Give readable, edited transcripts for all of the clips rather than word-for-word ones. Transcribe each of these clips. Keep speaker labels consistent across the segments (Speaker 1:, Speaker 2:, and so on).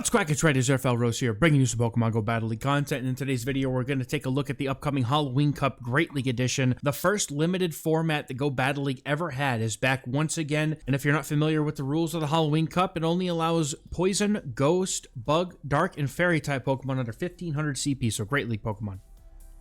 Speaker 1: What's crack? It's XehrFelrose here, bringing you some Pokemon GO Battle League content. And in today's video, we're going to take a look at the upcoming Halloween Cup Great League Edition. The first limited format the GO Battle League ever had is back once again. And if you're not familiar with the rules of the Halloween Cup, it only allows Poison, Ghost, Bug, Dark, and Fairy type Pokemon under 1500 CP, so Great League Pokemon.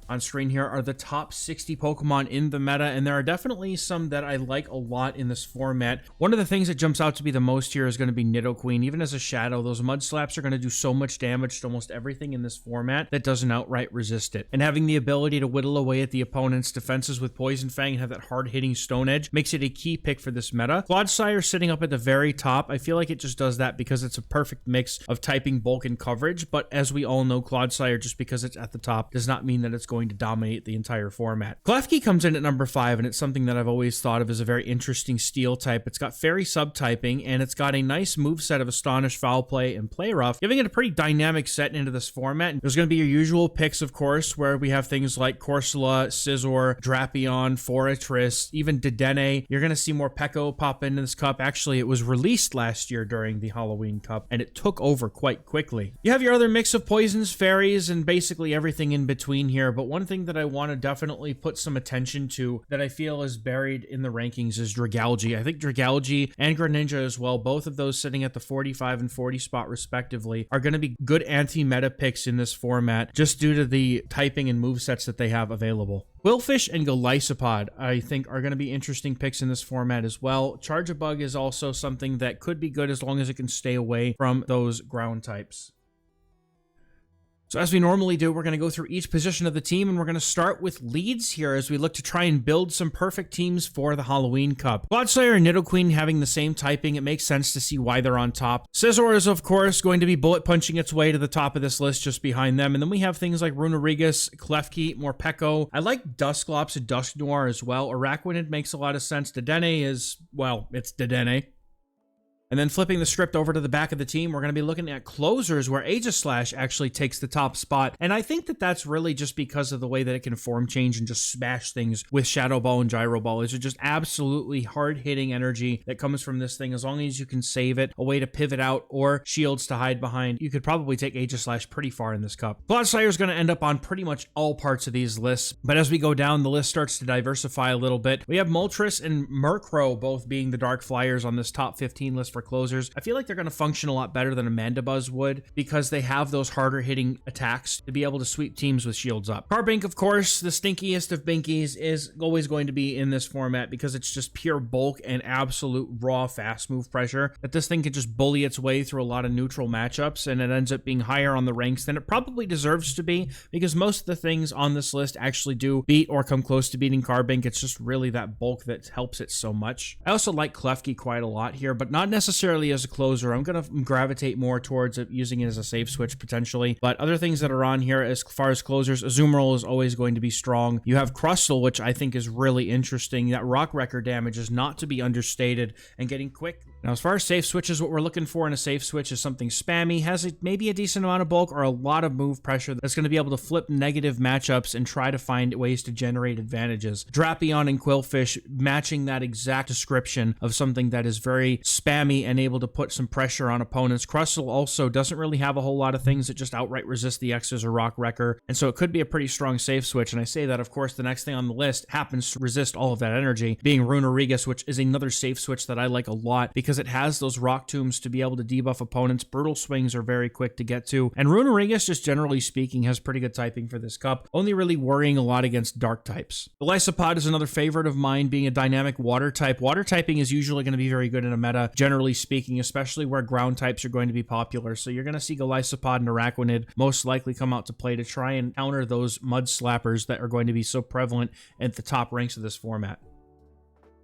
Speaker 1: On screen here are the top 60 Pokemon in the meta, and there are definitely some that I like a lot in this format. One of the things that jumps out to be the most here is going to be Nidoqueen. Even as a shadow, those Mud Slaps are going to do so much damage to almost everything in this format that doesn't outright resist it. And having the ability to whittle away at the opponent's defenses with Poison Fang and have that hard-hitting Stone Edge makes it a key pick for this meta. Clodsire sitting up at the very top, I feel like it just does that because it's a perfect mix of typing, bulk, and coverage, but as we all know, Clodsire, just because it's at the top, does not mean that it's going to dominate the entire format. Klefki comes in at number 5, and it's something that I've always thought of as a very interesting steel type. It's got fairy subtyping, and it's got a nice moveset of Astonish, Foul Play, and Play Rough, giving it a pretty dynamic set into this format. There's going to be your usual picks, of course, where we have things like Corsola, Scizor, Drapion, Forretress, even Dedenne. You're going to see more Peko pop into this cup. Actually, it was released last year during the Halloween Cup, and it took over quite quickly. You have your other mix of poisons, fairies, and basically everything in between here, but one thing that I want to definitely put some attention to that I feel is buried in the rankings is Dragalge. I think Dragalge and Greninja as well, both of those sitting at the 45 and 40 spot respectively, are going to be good anti-meta picks in this format just due to the typing and movesets that they have available. Qwilfish and Golisopod, I think, are going to be interesting picks in this format as well. Charjabug is also something that could be good as long as it can stay away from those ground types. So as we normally do, we're going to go through each position of the team, and we're going to start with leads here as we look to try and build some perfect teams for the Halloween Cup. Clodsire and Nidoqueen having the same typing, it makes sense to see why they're on top. Scizor is, of course, going to be bullet punching its way to the top of this list just behind them. And then we have things like Runerigus, Klefki, Morpeko. I like Dusclops and Dusknoir as well. Araquanid makes a lot of sense. Dedenne is, well, it's Dedenne. And then flipping the script over to the back of the team, we're going to be looking at closers where Aegislash actually takes the top spot. And I think that that's really just because of the way that it can form change and just smash things with Shadow Ball and Gyro Ball. It's just absolutely hard-hitting energy that comes from this thing. As long as you can save it, a way to pivot out, or shields to hide behind, you could probably take Aegislash pretty far in this cup. Clodsire is going to end up on pretty much all parts of these lists. But as we go down, the list starts to diversify a little bit. We have Moltres and Murkrow both being the Dark Flyers on this top 15 list for closers. I feel like they're going to function a lot better than a Mandibuzz would because they have those harder hitting attacks to be able to sweep teams with shields up. Carbink, of course, the stinkiest of binkies, is always going to be in this format because it's just pure bulk and absolute raw fast move pressure that this thing can just bully its way through a lot of neutral matchups, and it ends up being higher on the ranks than it probably deserves to be because most of the things on this list actually do beat or come close to beating Carbink. It's just really that bulk that helps it so much. I also like Klefki quite a lot here, but not necessarily as a closer. I'm going to gravitate more towards using it as a safe switch potentially. But other things that are on here as far as closers, Azumarill is always going to be strong. You have Crustle, which I think is really interesting. That Rock Wrecker damage is not to be understated and getting quick. Now, as far as safe switches, what we're looking for in a safe switch is something spammy, has maybe a decent amount of bulk or a lot of move pressure that's going to be able to flip negative matchups and try to find ways to generate advantages. Drapion and Qwilfish matching that exact description of something that is very spammy and able to put some pressure on opponents. Crustle also doesn't really have a whole lot of things that just outright resist the X's or Rock Wrecker, and so it could be a pretty strong safe switch. And I say that, of course, the next thing on the list happens to resist all of that energy, being Runerigus, which is another safe switch that I like a lot because it has those Rock Tombs to be able to debuff opponents. Brutal Swings are very quick to get to, and Runerigus, just generally speaking, has pretty good typing for this cup, only really worrying a lot against dark types. Golisopod is another favorite of mine, being a dynamic water type. Water typing is usually going to be very good in a meta, generally speaking, especially where ground types are going to be popular. So you're going to see Golisopod and Araquanid most likely come out to play to try and counter those mud slappers that are going to be so prevalent at the top ranks of this format.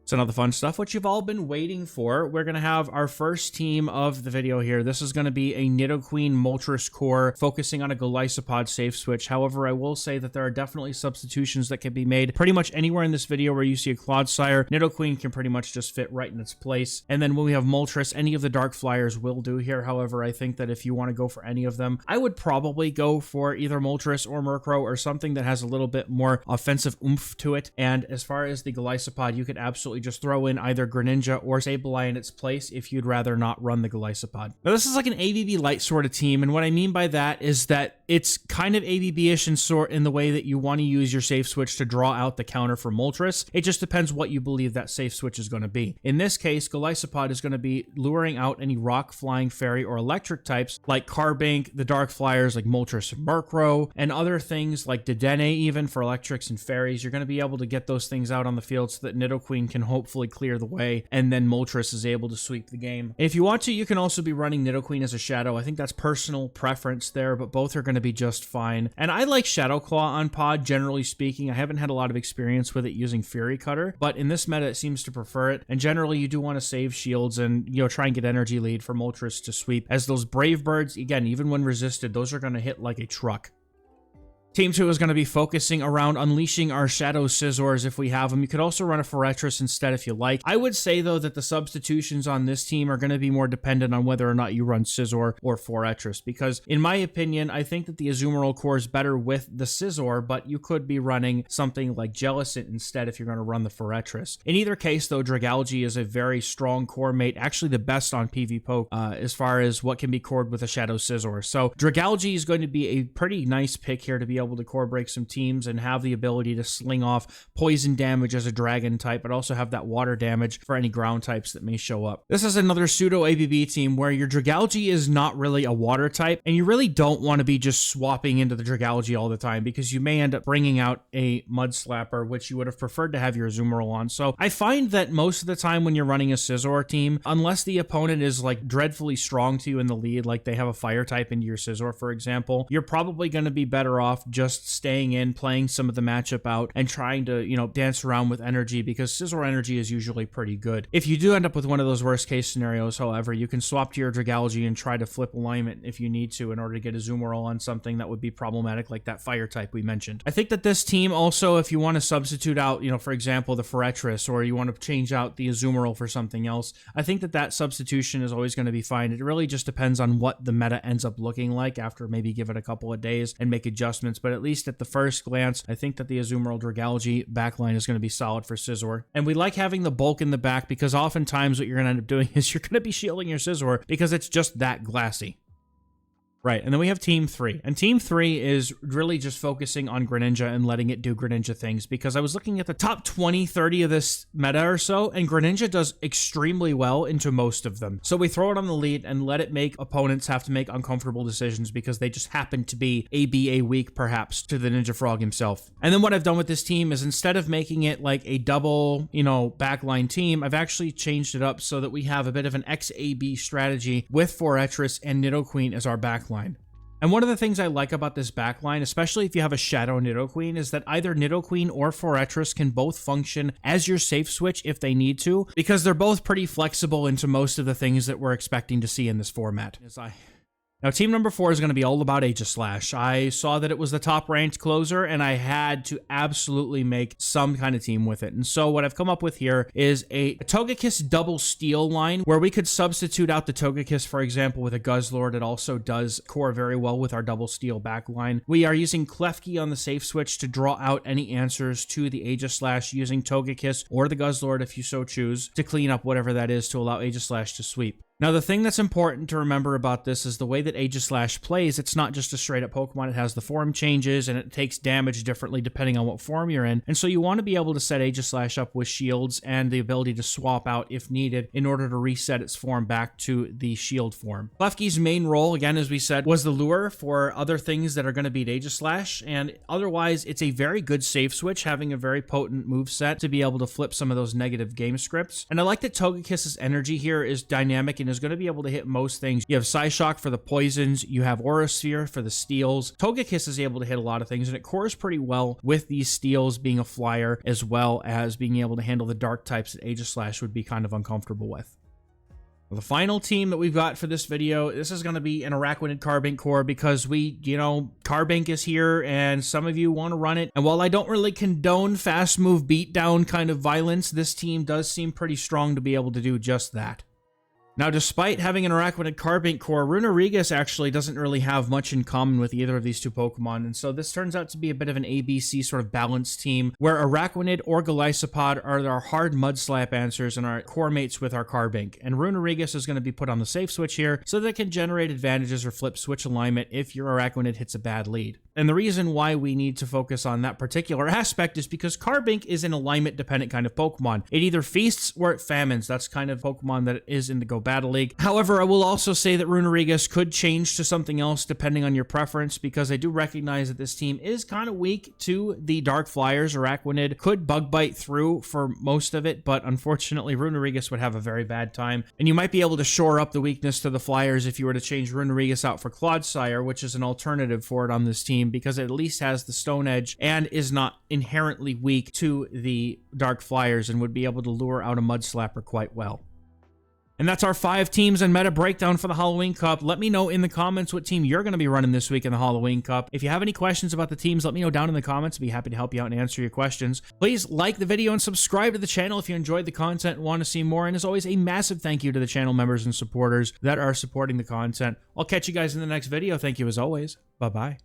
Speaker 1: So now the fun stuff, what you've all been waiting for. We're going to have our first team of the video here. This is going to be a Nidoqueen Moltres core focusing on a Golisopod safe switch. However, I will say that there are definitely substitutions that can be made pretty much anywhere in this video where you see a Clodsire. Nidoqueen can pretty much just fit right in its place. And then when we have Moltres, any of the Dark Flyers will do here. However, I think that if you want to go for any of them, I would probably go for either Moltres or Murkrow or something that has a little bit more offensive oomph to it. And as far as the Golisopod, you could absolutely absolutely just throw in either Greninja or Sableye in its place if you'd rather not run the Golisopod. Now, this is like an AVB light sort of team, and what I mean by that is that it's kind of AVB-ish in the way that you want to use your safe switch to draw out the counter for Moltres. It just depends what you believe that safe switch is going to be. In this case, Golisopod is going to be luring out any rock, flying, fairy, or electric types like Carbink, the dark flyers like Moltres and Murkrow, and other things like Dedenne even for electrics and fairies. You're going to be able to get those things out on the field so that Nidoqueen can hopefully clear the way, and then Moltres is able to sweep the game. If you want to, you can also be running Nidoqueen as a Shadow. I think that's personal preference there, but both are going to be just fine. And I like Shadow Claw on Pod, generally speaking. I haven't had a lot of experience with it using Fury Cutter, but in this meta, it seems to prefer it. And generally, you do want to save shields and, you know, try and get energy lead for Moltres to sweep, as those Brave Birds, again, even when resisted, those are going to hit like a truck. Team 2 is going to be focusing around unleashing our Shadow Scizors if we have them. You could also run a Forretress instead if you like. I would say, though, that the substitutions on this team are going to be more dependent on whether or not you run Scizor or Forretress, because in my opinion, I think that the Azumarill core is better with the Scizor, but you could be running something like Jellicent instead if you're going to run the Forretress. In either case, though, Dragalge is a very strong core mate, actually the best on PvPoke as far as what can be cored with a Shadow Scizor. So Dragalge is going to be a pretty nice pick here to be able to core break some teams and have the ability to sling off poison damage as a dragon type, but also have that water damage for any ground types that may show up. This is another pseudo ABB team where your Dragalge is not really a water type, and you really don't want to be just swapping into the Dragalge all the time, because you may end up bringing out a Mud Slapper, which you would have preferred to have your Azumarill on. So I find that most of the time when you're running a Scizor team, unless the opponent is like dreadfully strong to you in the lead, like they have a fire type into your Scizor, for example, you're probably going to be better off just staying in, playing some of the matchup out, and trying to, you know, dance around with energy, because Scizor energy is usually pretty good. If you do end up with one of those worst case scenarios, however, you can swap to your Dragalge and try to flip alignment if you need to in order to get a Azumarill on something that would be problematic, like that fire type we mentioned. I think that this team also, if you want to substitute out, you know, for example, the Forretress, or you want to change out the Azumarill for something else, I think that that substitution is always going to be fine. It really just depends on what the meta ends up looking like after maybe give it a couple of days and make adjustments, but at least at the first glance, I think that the Azumarill Dragalge backline is going to be solid for Scizor. And we like having the bulk in the back, because oftentimes what you're going to end up doing is you're going to be shielding your Scizor because it's just that glassy. Right, and then we have Team 3. And Team 3 is really just focusing on Greninja and letting it do Greninja things, because I was looking at the top 20, 30 of this meta or so, and Greninja does extremely well into most of them. So we throw it on the lead and let it make opponents have to make uncomfortable decisions because they just happen to be ABA weak, perhaps, to the Ninja Frog himself. And then what I've done with this team is, instead of making it like a double, you know, backline team, I've actually changed it up so that we have a bit of an XAB strategy with Forretress and Nidoqueen as our backline. And one of the things I like about this backline, especially if you have a Shadow Nidoqueen, is that either Nidoqueen or Forretress can both function as your safe switch if they need to, because they're both pretty flexible into most of the things that we're expecting to see in this format. Now, team number 4 is going to be all about Aegislash. I saw that it was the top-ranked closer, and I had to absolutely make some kind of team with it. And so what I've come up with here is a Togekiss double steel line, where we could substitute out the Togekiss, for example, with a Guzzlord. It also does core very well with our double steel backline. We are using Klefki on the safe switch to draw out any answers to the Aegislash, using Togekiss or the Guzzlord, if you so choose, to clean up whatever that is to allow Aegislash to sweep. Now, the thing that's important to remember about this is the way that Aegislash plays. It's not just a straight-up Pokemon. It has the form changes, and it takes damage differently depending on what form you're in. And so you want to be able to set Aegislash up with shields and the ability to swap out if needed in order to reset its form back to the shield form. Klefki's main role, again, as we said, was the lure for other things that are going to beat Aegislash, and otherwise, it's a very good safe switch, having a very potent moveset to be able to flip some of those negative game scripts. And I like that Togekiss's energy here is dynamic and is going to be able to hit most things. You have Psyshock for the poisons, you have Aura Sphere for the steals. Togekiss is able to hit a lot of things, and it cores pretty well with these steals being a flyer, as well as being able to handle the dark types that Aegislash would be kind of uncomfortable with. The final team that we've got for this video, this is going to be an Araquanid and Carbink core, because Carbink is here and some of you want to run it. And while I don't really condone fast move beatdown kind of violence, this team does seem pretty strong to be able to do just that. Now, despite having an Araquanid and Carbink core, Runerigus actually doesn't really have much in common with either of these two Pokemon, and so this turns out to be a bit of an ABC sort of balanced team, where Araquanid or Golisopod are our hard Mud Slap answers and our core mates with our Carbink, and Runerigus is going to be put on the safe switch here, so that it can generate advantages or flip switch alignment if your Araquanid hits a bad lead. And the reason why we need to focus on that particular aspect is because Carbink is an alignment-dependent kind of Pokemon. It either feasts or it famines. That's kind of Pokemon that it is in the Go Battle League. However, I will also say that Runerigus could change to something else depending on your preference, because I do recognize that this team is kind of weak to the Dark Flyers. Araquanid could Bug Bite through for most of it, but unfortunately Runerigus would have a very bad time. And you might be able to shore up the weakness to the Flyers if you were to change Runerigus out for Clodsire, which is an alternative for it on this team, because it at least has the Stone Edge and is not inherently weak to the Dark Flyers and would be able to lure out a Mud Slapper quite well. And that's our 5 teams and meta breakdown for the Halloween Cup. Let me know in the comments what team you're going to be running this week in the Halloween Cup. If you have any questions about the teams, let me know down in the comments. I'd be happy to help you out and answer your questions. Please like the video and subscribe to the channel if you enjoyed the content and want to see more. And as always, a massive thank you to the channel members and supporters that are supporting the content. I'll catch you guys in the next video. Thank you as always. Bye-bye.